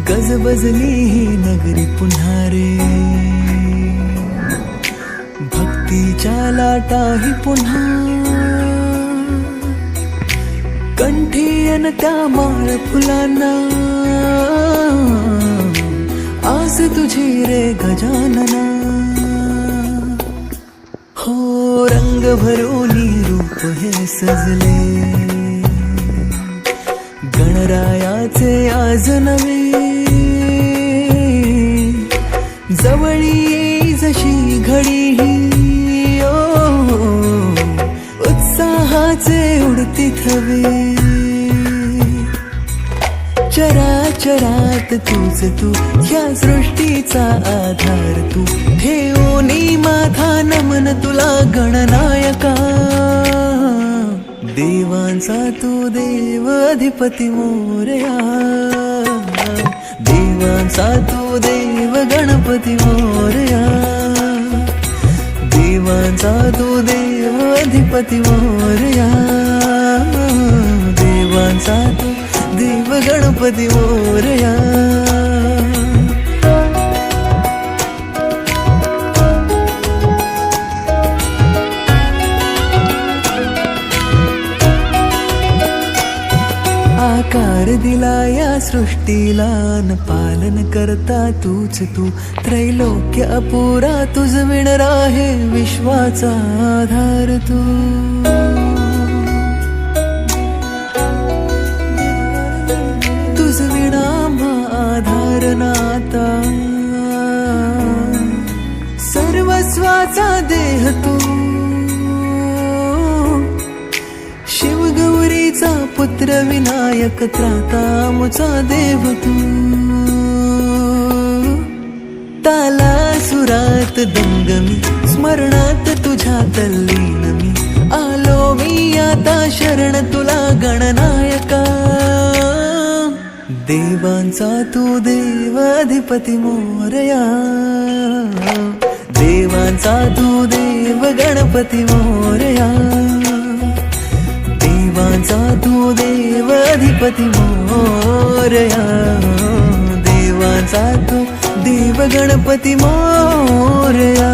गजबजली ही नगरी पुन्हा रे, भक्तीच्या लाटाही पुन्हा, कंठी अन त्या माळ फुलांना, आस तुझी रे गजानना. हो रंग भरोनी रूप हे सजले, गणरायाचे आज नवे, जवळी येई जशी घडी ही, उत्साहाचे उडती थवे. चराचरात तूच तू, ह्या सृष्टीचा आधार तू, ठेवोनी माझा नमन तुला गणनायका. देवांचा तू देव अधिपती मोरया, देवांचा तू देव गणपती मोरया, देवांचा तू देव अधिपती मोरया, देवांचा तू देव गणपती मोरया. आकार दिला या सृष्टीला न पालन करता तूच तू, त्रैलोक्य अपुरा तुझ विण राहे विश्वाचा आधार तू. तुझ विणा आधार नाता, सर्वस्वाचा देह तू, शिवगौरीचा पुत्र विनायक त्राता मुचा देव तू. ताला सुरात दंगमी, स्मरणात तुझ्या तल्लीन मी, आलो मी आता शरण तुला गणनायका. देवांचा तू देव अधिपती मोरया, देवांचा तू देव गणपती मोरया, देवांचा तू देव अधिपती मोरया, देवांचा तू देव गणपती मोरया.